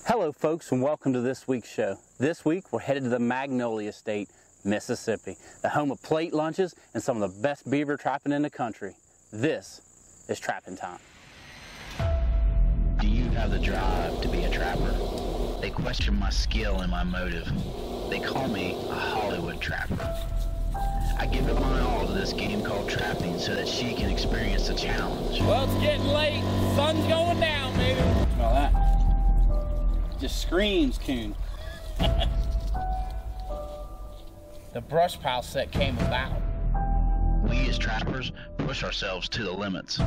Hello folks, and welcome to this week's show. This week we're headed to the Magnolia State, Mississippi, the home of plate lunches and some of the best beaver trapping in the country. This is trapping time. Do you have the drive to be a trapper? They question my skill and my motive. They call me a Hollywood trapper. I give it my all to this game called trapping so that she can experience the challenge. Well, it's getting late. Sun's going down, baby. Smell that? Just screams coon. The brush pile set came about. We as trappers push ourselves to the limits.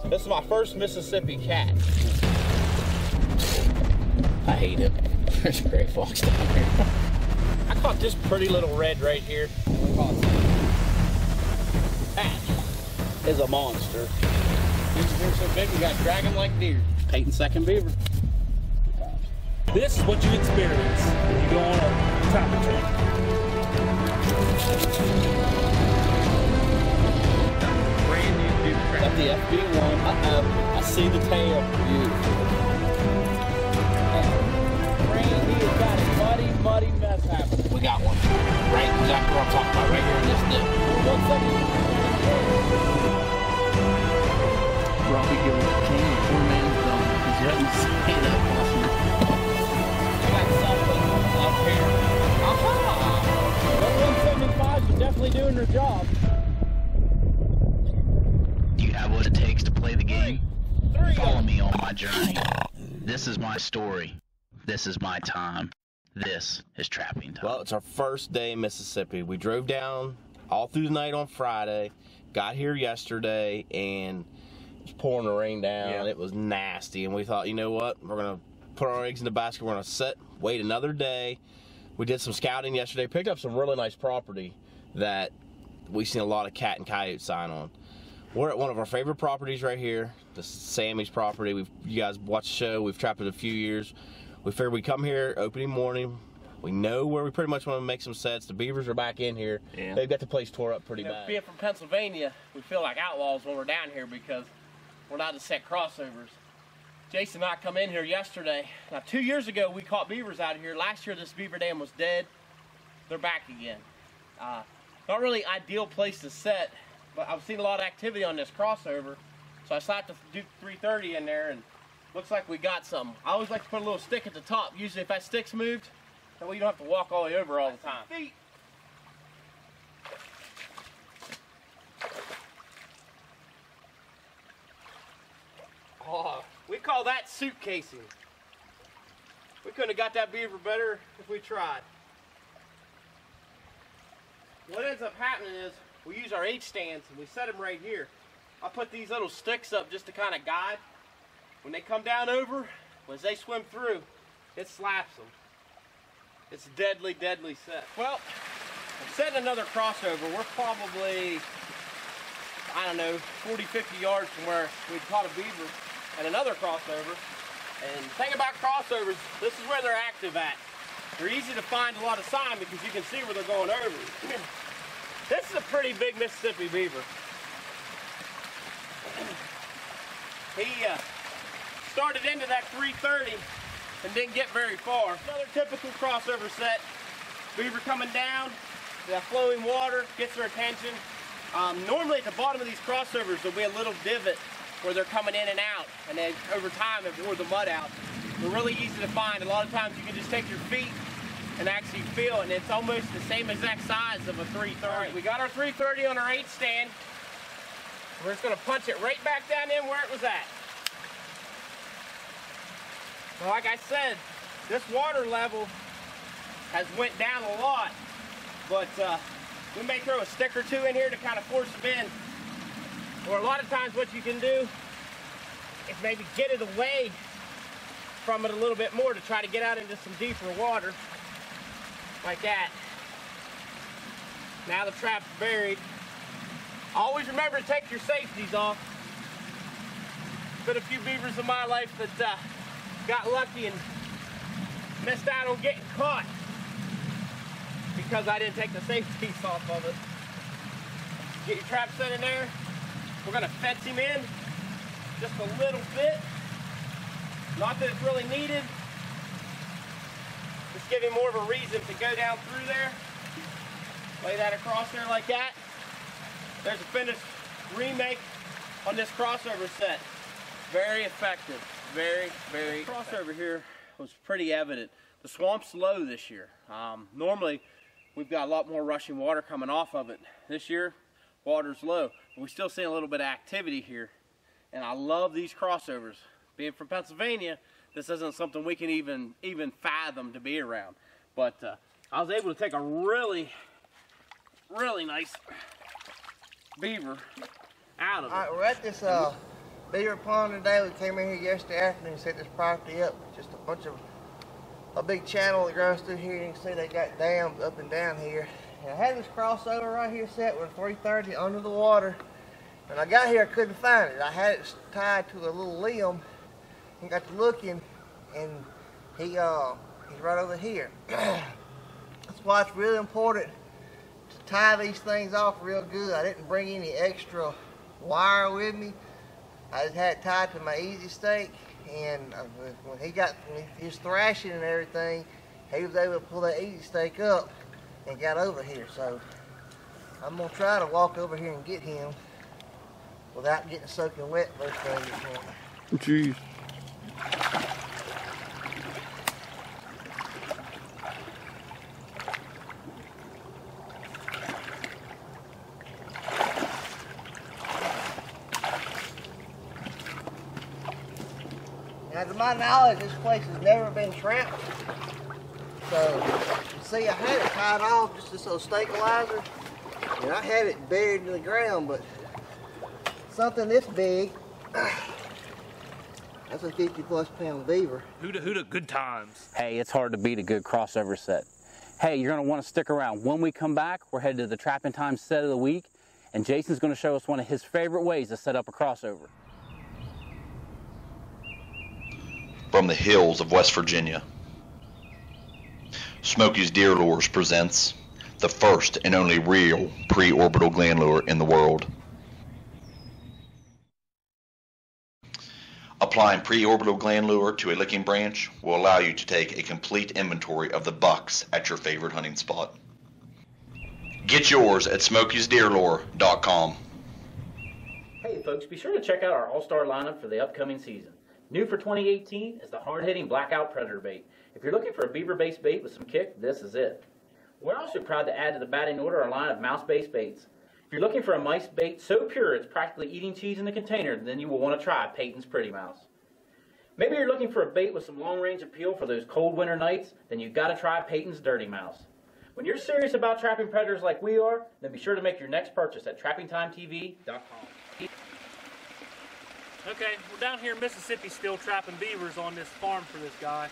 This is my first Mississippi cat. I hate it. There's a gray fox down here. I caught this pretty little red right here. That is a monster. They're so big we got drag them like deer. Peyton second beaver. This is what you experience when you go on a trapping trip. Brand new beaver trap. Got the FB1. I see the tail. Beautiful. Brand new. Got a muddy mess happening. We got one. Right exactly what I'm talking about. Right here in this dip. Robbie Gillis, king of poor man's dome. He's letting us say that awesome. Got something up here. Aha! The 175s are definitely doing their job. Do you have what it takes to play the game? Three. Follow me on my journey. This is my story. This is my time. This is trapping time. Well, it's our first day in Mississippi. We drove down all through the night on Friday, got here yesterday, and it was pouring the rain down. Yeah. It was nasty, and we thought, you know what? We're going to put our eggs in the basket. We're going to sit, wait another day. We did some scouting yesterday, picked up some really nice property that we've seen a lot of cat and coyote sign on. We're at one of our favorite properties right here. This is Sammy's property. You guys watch the show. We've trapped it a few years. We figured we'd come here opening morning. We know where we pretty much want to make some sets. The beavers are back in here. Yeah. They've got the place tore up pretty bad. Being from Pennsylvania, we feel like outlaws when we're down here because we're not to set crossovers. Jason and I come in here yesterday. Now, 2 years ago, we caught beavers out of here. Last year, this beaver dam was dead. They're back again. Not really ideal place to set, but I've seen a lot of activity on this crossover. So I decided to do 330 in there, and looks like we got something. I always like to put a little stick at the top. Usually if that stick's moved, that way you don't have to walk all the way over all the time. Feet. Oh, we call that suitcasing. We couldn't have got that beaver better if we tried. What ends up happening is we use our H-stands and we set them right here. I put these little sticks up just to kind of guide. When they come down over, as they swim through, it slaps them. It's a deadly, deadly set. Well, I'm setting another crossover. We're probably, I don't know, 40, 50 yards from where we caught a beaver and another crossover. And the thing about crossovers, this is where they're active at. They're easy to find a lot of sign because you can see where they're going over. This is a pretty big Mississippi beaver. He started into that 330 and didn't get very far. Another typical crossover set. Beaver coming down, that flowing water gets their attention. Normally at the bottom of these crossovers there'll be a little divot where they're coming in and out, and then over time it wore the mud out. They're really easy to find. A lot of times you can just take your feet and actually feel it, and it's almost the same exact size of a 330. All right, we got our 330 on our 8-stand. We're just gonna punch it right back down in where it was at. So like I said, this water level has went down a lot, but we may throw a stick or two in here to kind of force them in. Or a lot of times what you can do is maybe get it away from it a little bit more to try to get out into some deeper water, like that. Now the trap's buried. Always remember to take your safeties off. Been a few beavers in my life that got lucky and missed out on getting caught because I didn't take the safeties off of it. Get your trap set in there. We're gonna fence him in just a little bit. Not that it's really needed. Just give him more of a reason to go down through there. Lay that across there like that. There's a finished remake on this crossover set. Very effective. Very, very crossover here was pretty evident. The swamp's low this year. Normally, we've got a lot more rushing water coming off of it. This year, water's low. But we're still seeing a little bit of activity here. And I love these crossovers. Being from Pennsylvania, this isn't something we can even fathom to be around. But I was able to take a really nice beaver out of it. All right, we're at this beaver pond today. We came in here yesterday afternoon and set this property up. Just a bunch of a big channel that runs through here. You can see they got dams up and down here. And I had this crossover right here set with a 330 under the water. When I got here, I couldn't find it. I had it tied to a little limb and got to looking, and he's right over here. That's why it's really important to tie these things off real good. I didn't bring any extra wire with me. I just had it tied to my easy stake, and when he was thrashing and everything, he was able to pull that easy stake up and got over here. So I'm gonna try to walk over here and get him without getting soaking wet first thing this morning. Jeez. Now, to my knowledge, this place has never been trapped. So, see, I had it tied off, just this little stabilizer, and I had it buried in the ground, but something this big, that's a 50+ pound beaver. Who good times. Hey, it's hard to beat a good crossover set. Hey, you're gonna wanna stick around. When we come back, we're headed to the Trapping Time set of the week, and Jason's gonna show us one of his favorite ways to set up a crossover. From the hills of West Virginia, Smokey's Deer Lures presents the first and only real pre-orbital gland lure in the world. Applying pre-orbital gland lure to a licking branch will allow you to take a complete inventory of the bucks at your favorite hunting spot. Get yours at smokiesdeerlure.com. Hey folks, be sure to check out our all-star lineup for the upcoming season. New for 2018 is the hard-hitting Blackout Predator bait. If you're looking for a beaver-based bait with some kick, this is it. We're also proud to add to the batting order our line of mouse-based baits. If you're looking for a mice bait so pure it's practically eating cheese in the container, then you will want to try Peyton's Pretty Mouse. Maybe you're looking for a bait with some long-range appeal for those cold winter nights, then you've got to try Peyton's Dirty Mouse. When you're serious about trapping predators like we are, then be sure to make your next purchase at trappingtimetv.com. Okay, we're down here in Mississippi still trapping beavers on this farm for this guy.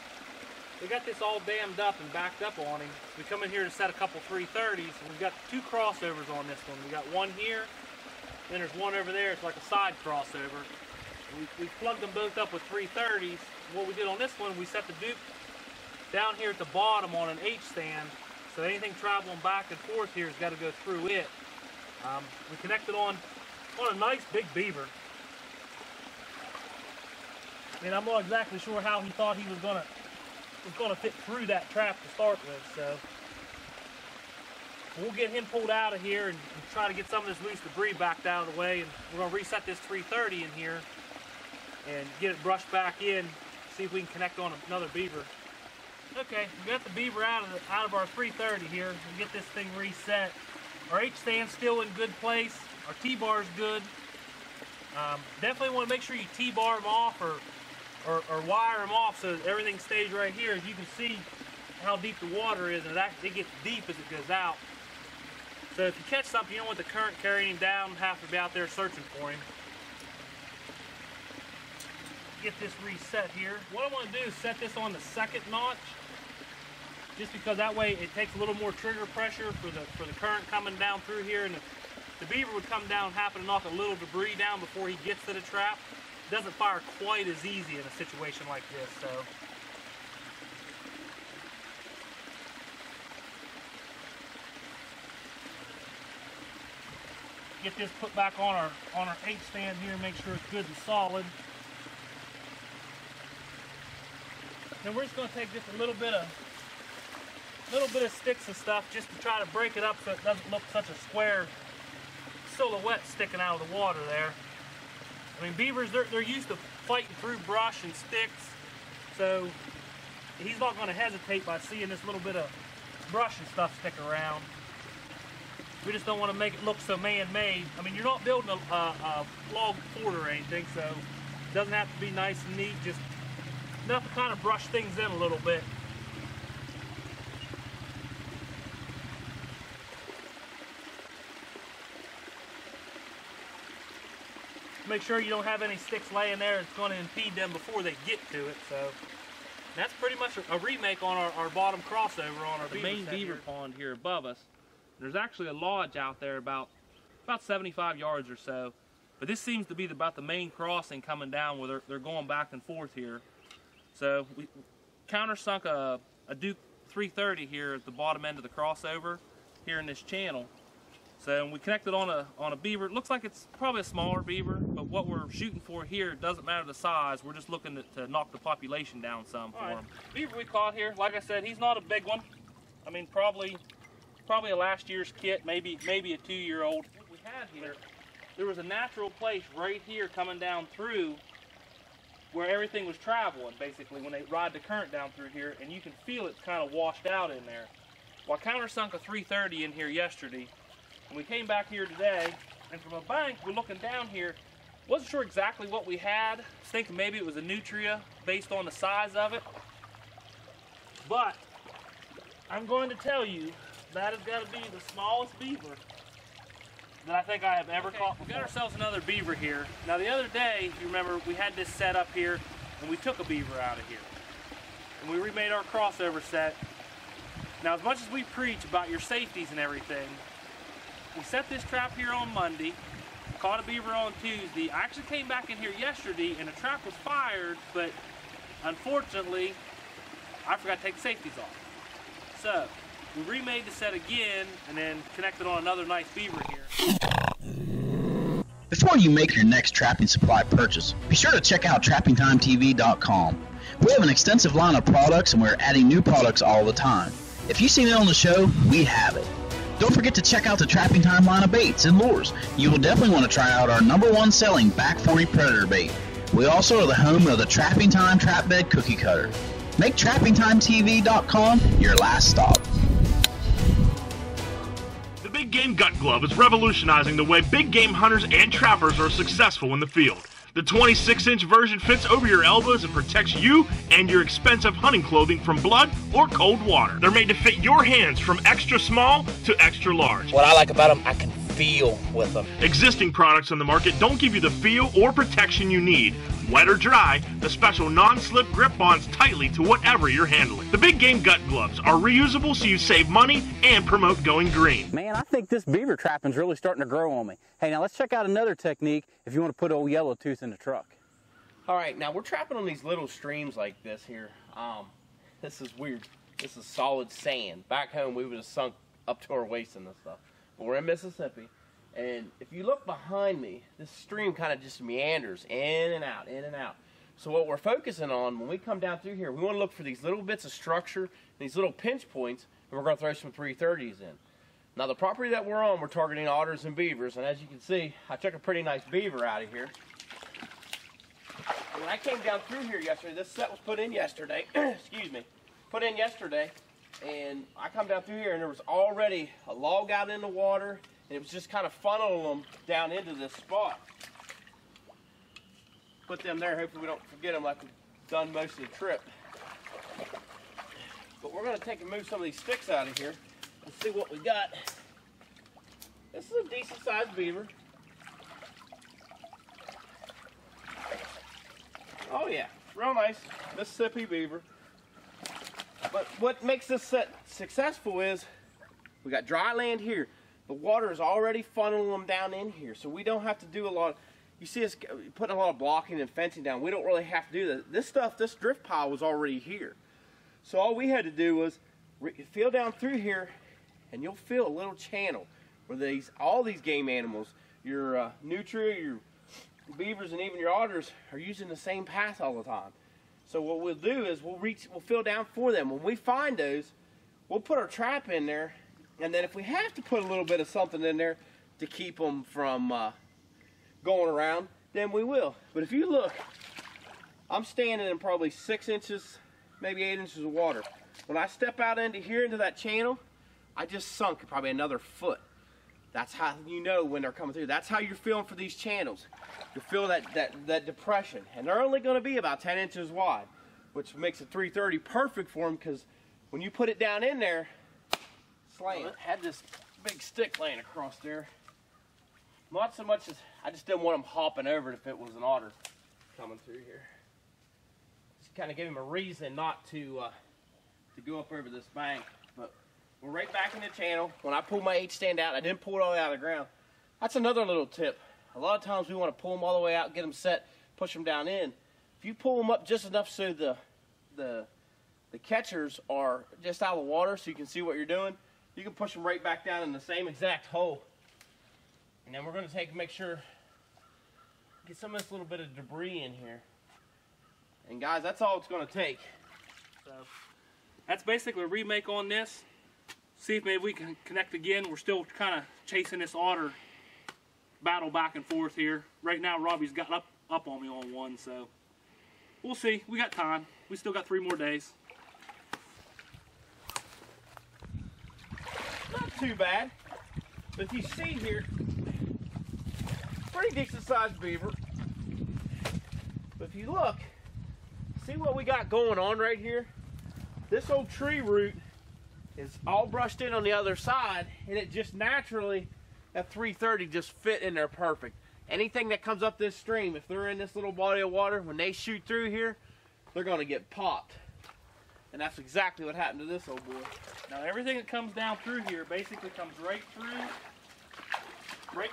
We got this all dammed up and backed up on him. We come in here to set a couple 330s, and we've got two crossovers on this one. We got one here, then there's one over there. It's like a side crossover. We plugged them both up with 330s. What we did on this one, we set the dupe down here at the bottom on an H stand, so anything traveling back and forth here has got to go through it. We connected on a nice big beaver. I mean, I'm not exactly sure how he thought he was gonna fit through that trap to start with, so we'll get him pulled out of here and try to get some of this loose debris backed out of the way, and we're gonna reset this 330 in here and get it brushed back in, see if we can connect on another beaver. Okay, we got the beaver out of our 330 here. We get this thing reset. Our H stand's still in good place. Our T-bar's good. Definitely want to make sure you T-bar them off or wire them off so everything stays right here. As you can see how deep the water is, and it gets deep as it goes out. So if you catch something, you don't want the current carrying him down and have to be out there searching for him. Get this reset here. What I want to do is set this on the second notch, just because that way it takes a little more trigger pressure for the current coming down through here, and the beaver would come down and happen to knock a little debris down before he gets to the trap. It doesn't fire quite as easy in a situation like this, so. Get this put back on our H stand here, make sure it's good and solid. Then we're just going to take just a little bit of sticks and stuff just to try to break it up so it doesn't look such a square silhouette sticking out of the water there. I mean, beavers, they're used to fighting through brush and sticks, so he's not going to hesitate by seeing this little bit of brush and stuff stick around. We just don't want to make it look so man-made. I mean, you're not building a log fort or anything, so it doesn't have to be nice and neat, just enough to kind of brush things in a little bit. Make sure you don't have any sticks laying there that's going to impede them before they get to it. So that's pretty much a remake on our bottom crossover on our main beaver pond here above us. There's actually a lodge out there about 75 yards or so, but this seems to be about the main crossing coming down where they're going back and forth here. So we countersunk a Duke 330 here at the bottom end of the crossover here in this channel. So we connected on a beaver. It looks like it's probably a smaller beaver, but what we're shooting for here doesn't matter the size. We're just looking to knock the population down some for him. Beaver we caught here, like I said, he's not a big one. I mean, probably a last year's kit, maybe a 2-year-old. What we had here, there was a natural place right here coming down through where everything was traveling, basically, when they ride the current down through here, and you can feel it's kind of washed out in there. Well, I countersunk a 330 in here yesterday. And we came back here today, and from a bank, we're looking down here. Wasn't sure exactly what we had. Was thinking maybe it was a nutria based on the size of it. But I'm going to tell you that has got to be the smallest beaver that I think I have ever caught before. We got ourselves another beaver here. Now the other day, if you remember, we had this set up here, and we took a beaver out of here. And we remade our crossover set. Now as much as we preach about your safeties and everything, we set this trap here on Monday, caught a beaver on Tuesday. I actually came back in here yesterday and the trap was fired, but unfortunately, I forgot to take the safeties off. So, we remade the set again and then connected on another nice beaver here. Before you make your next trapping supply purchase, be sure to check out TrappingTimeTV.com. We have an extensive line of products and we're adding new products all the time. If you've seen it on the show, we have it. Don't forget to check out the Trapping Time line of baits and lures. You will definitely want to try out our #1 selling Back 40 Predator bait. We also are the home of the Trapping Time Trap Bed Cookie Cutter. Make TrappingTimeTV.com your last stop. The Big Game Gut Glove is revolutionizing the way big game hunters and trappers are successful in the field. The 26-inch version fits over your elbows and protects you and your expensive hunting clothing from blood or cold water. They're made to fit your hands from extra small to extra large. What I like about them, I can feel with them. Existing products on the market don't give you the feel or protection you need. Wet or dry, the special non-slip grip bonds tightly to whatever you're handling. The Big Game Gut Gloves are reusable so you save money and promote going green. Man, I think this beaver trapping's really starting to grow on me. Hey, now let's check out another technique if you want to put old yellow tooth in the truck. All right, now we're trapping on these little streams like this here. This is weird. This is solid sand. Back home, we would have sunk up to our waist in this stuff. But we're in Mississippi, and if you look behind me, this stream kind of just meanders in and out, in and out. So what we're focusing on when we come down through here, we want to look for these little bits of structure, these little pinch points, and we're going to throw some 330s in. Now the property that we're on, we're targeting otters and beavers, and as you can see, I took a pretty nice beaver out of here. When I came down through here yesterday, this set was put in yesterday, excuse me, put in yesterday, and I come down through here and there was already a log out in the water, and it was just kind of funneling them down into this spot. Put them there, hopefully we don't forget them like we've done most of the trip. But we're going to take and move some of these sticks out of here and see what we got. This is a decent sized beaver. Oh yeah, real nice Mississippi beaver. But what makes this set successful is we got dry land here. The water is already funneling them down in here, so we don't have to do a lot. You see us putting a lot of blocking and fencing down. We don't really have to do that. This stuff, this drift pile was already here. So all we had to do was feel down through here, and you'll feel a little channel where all these game animals, your nutria, your beavers, and even your otters are using the same path all the time. So what we'll do is we'll feel down for them. When we find those, we'll put our trap in there, and then if we have to put a little bit of something in there to keep them from going around, then we will. But if you look, I'm standing in probably 6 inches, maybe 8 inches of water. When I step out into here, into that channel, I just sunk probably another foot. That's how you know when they're coming through. That's how you're feeling for these channels. You feel that depression. And they're only going to be about 10 inches wide, which makes a 330 perfect for them, because when you put it down in there, slam. It had this big stick laying across there. Not so much as, I just didn't want them hopping over it if it was an otter coming through here. Just kind of give him a reason not to go up over this bank. But we're right back in the channel. When I pulled my H stand out, I didn't pull it all the way out of the ground. That's another little tip. A lot of times we want to pull them all the way out, get them set, push them down in. If you pull them up just enough so the catchers are just out of the water so you can see what you're doing, you can push them right back down in the same exact hole. And then we're going to make sure, get some of this little bit of debris in here. And guys, that's all it's going to take. So that's basically a remake on this. See if maybe we can connect again. We're still kind of chasing this otter battle back and forth here. Right now Robbie's got up on me on one, so we'll see. We got time. We still got 3 more days. Not too bad. But if you see here, pretty decent sized beaver. But if you look, see what we got going on right here? This old tree root is all brushed in on the other side, and it just naturally, at 330, just fit in there perfect. Anything that comes up this stream, if they're in this little body of water, when they shoot through here, they're going to get popped. And that's exactly what happened to this old boy. Now everything that comes down through here basically comes right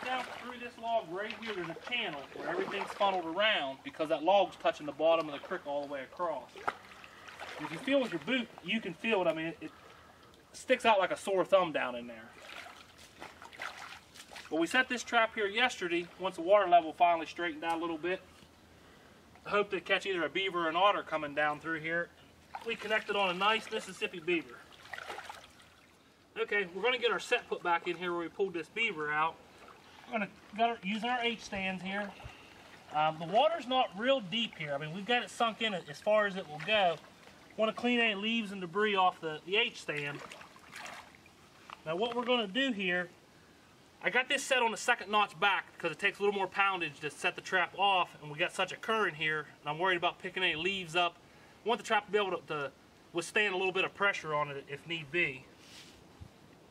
down through this log right here. There's a channel where everything's funneled around because that log's touching the bottom of the creek all the way across. If you feel with your boot, you can feel it. I mean, it sticks out like a sore thumb down in there. But we set this trap here yesterday, once the water level finally straightened out a little bit. I hope to catch either a beaver or an otter coming down through here. We connected on a nice Mississippi beaver. Okay, we're going to get our set put back in here where we pulled this beaver out. We're going to use our H stands here. The water's not real deep here. I mean, we've got it sunk in as far as it will go. Want to clean any leaves and debris off the H stand. Now what we're going to do here, I got this set on the second notch back because it takes a little more poundage to set the trap off, and we got such a current here, and I'm worried about picking any leaves up. I want the trap to be able to withstand a little bit of pressure on it if need be.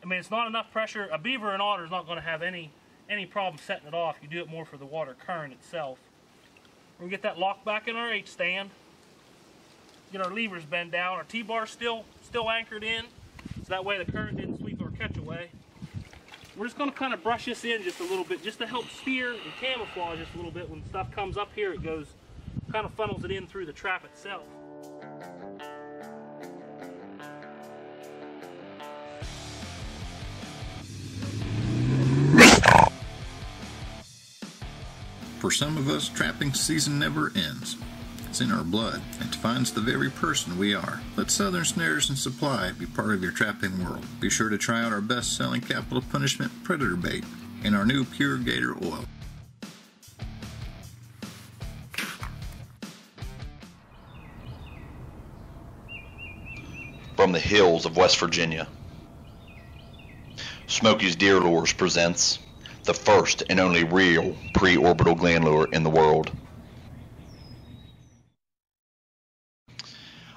I mean, it's not enough pressure. A beaver and otter is not going to have any problem setting it off. You do it more for the water current itself. We're going to get that locked back in our H stand. Get our levers bent down. Our T-bar's still anchored in, so that way the current didn't sweep our catch away. We're just going to kind of brush this in just a little bit, just to help steer and camouflage just a little bit. When stuff comes up here, it goes, kind of funnels it in through the trap itself. For some of us, trapping season never ends. It's in our blood. It defines the very person we are. Let Southern Snares and Supply be part of your trapping world. Be sure to try out our best-selling capital punishment predator bait and our new Pure Gator Oil. From the hills of West Virginia, Smokey's Deer Lures presents the first and only real pre-orbital gland lure in the world.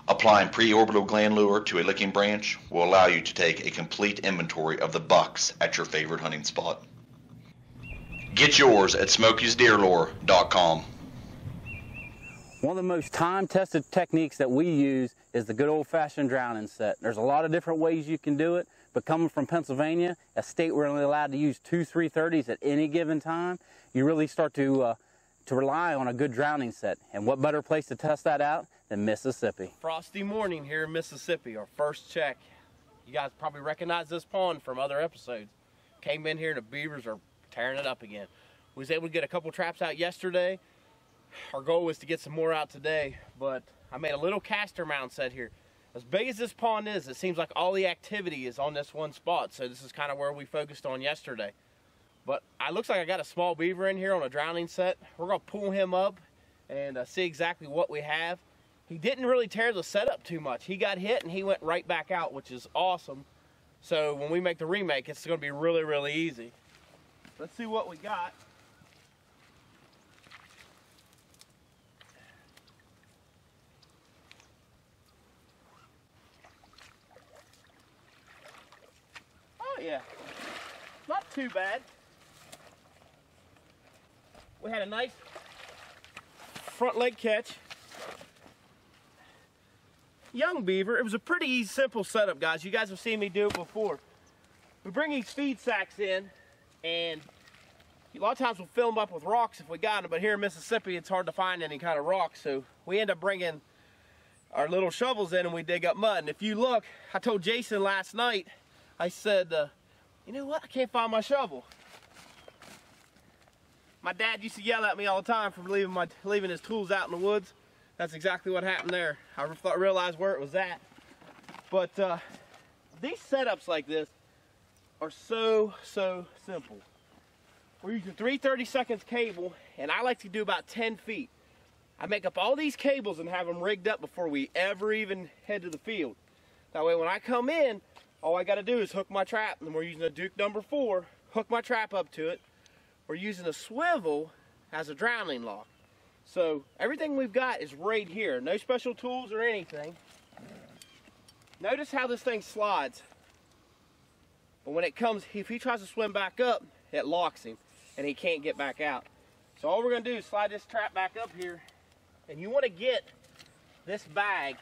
Applying pre-orbital gland lure to a licking branch will allow you to take a complete inventory of the bucks at your favorite hunting spot. Get yours at smokiesdeerlure.com. One of the most time-tested techniques that we use is the good old-fashioned drowning set. There's a lot of different ways you can do it, but coming from Pennsylvania, a state where we're only allowed to use 2 330s at any given time, you really start to rely on a good drowning set. And what better place to test that out than Mississippi? Frosty morning here in Mississippi, our first check. You guys probably recognize this pond from other episodes. Came in here, the beavers are tearing it up again. We was able to get a couple traps out yesterday. Our goal was to get some more out today, but I made a little caster mound set here. As big as this pond is, it seems like all the activity is on this one spot, so this is kind of where we focused on yesterday. But it looks like I got a small beaver in here on a drowning set. We're going to pull him up and see exactly what we have. He didn't really tear the setup too much. He got hit and he went right back out, which is awesome. So when we make the remake, it's going to be really, really easy. Let's see what we got. Oh yeah, not too bad. We had a nice front leg catch. Young beaver. It was a pretty easy, simple setup, guys. You guys have seen me do it before. We bring these feed sacks in, and a lot of times we'll fill them up with rocks if we got them, but here in Mississippi it's hard to find any kind of rocks, so we end up bringing our little shovels in and we dig up mud. And if you look, I told Jason last night, I said, you know what, I can't find my shovel. My dad used to yell at me all the time for leaving his tools out in the woods. That's exactly what happened there. I realized where it was at. But these setups like this are so simple. We're using 3/32 cable, and I like to do about 10 feet. I make up all these cables and have them rigged up before we ever even head to the field. That way when I come in, all I gotta do is hook my trap, and we're using a Duke number 4, hook my trap up to it. We're using a swivel as a drowning lock. So everything we've got is right here. No special tools or anything. Notice how this thing slides. But when it comes, if he tries to swim back up, it locks him and he can't get back out. So all we're gonna do is slide this trap back up here, and you wanna get this bag,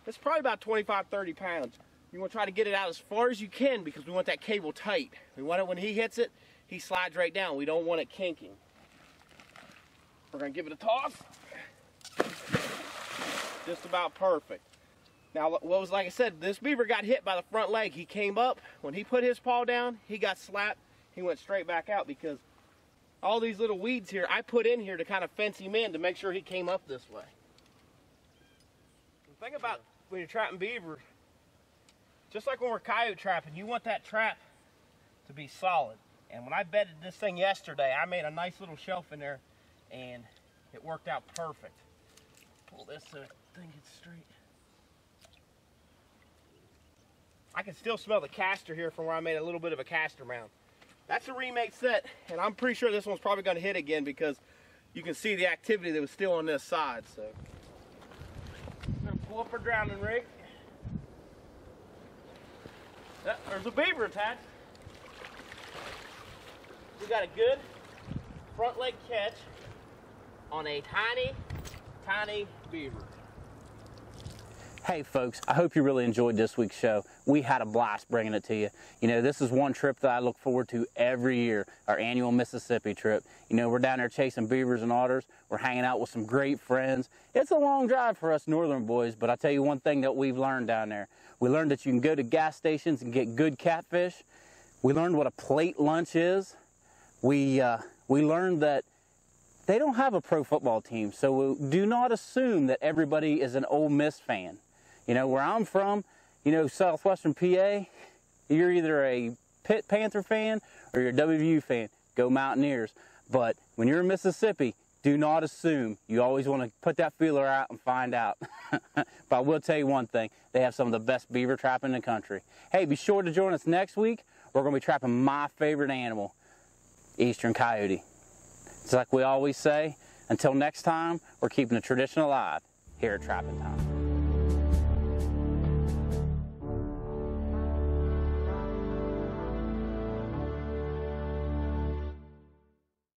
it's probably about 25-30 pounds. You wanna try to get it out as far as you can because we want that cable tight. We want it when he hits it, he slides right down. We don't want it kinking. We're gonna give it a toss. Just about perfect. Now, what was, like I said, this beaver got hit by the front leg. He came up, when he put his paw down, he got slapped. He went straight back out because all these little weeds here, I put in here to kind of fence him in to make sure he came up this way. The thing about when you're trapping beaver, just like when we're coyote trapping, you want that trap to be solid. And when I bedded this thing yesterday, I made a nice little shelf in there, and it worked out perfect. Pull this so the thing gets straight. I can still smell the caster here from where I made a little bit of a caster mound. That's a remake set, and I'm pretty sure this one's probably going to hit again because you can see the activity that was still on this side. So I'm going to pull up our drowning rig. There's a beaver attached. We got a good front leg catch on a tiny beaver. Hey folks, I hope you really enjoyed this week's show. We had a blast bringing it to you. You know, this is one trip that I look forward to every year, our annual Mississippi trip. You know, we're down there chasing beavers and otters. We're hanging out with some great friends. It's a long drive for us northern boys, but I tell you one thing that we've learned down there. We learned that you can go to gas stations and get good catfish. We learned what a plate lunch is. We learned that they don't have a pro football team, so do not assume that everybody is an Ole Miss fan. You know, where I'm from, you know, southwestern PA, you're either a Pitt Panther fan or you're a WVU fan. Go Mountaineers. But when you're in Mississippi, do not assume. You always want to put that feeler out and find out. But I will tell you one thing, they have some of the best beaver trapping in the country. Hey, be sure to join us next week. We're going to be trapping my favorite animal, eastern coyote. It's like we always say, until next time, we're keeping the tradition alive here at Trapping Time.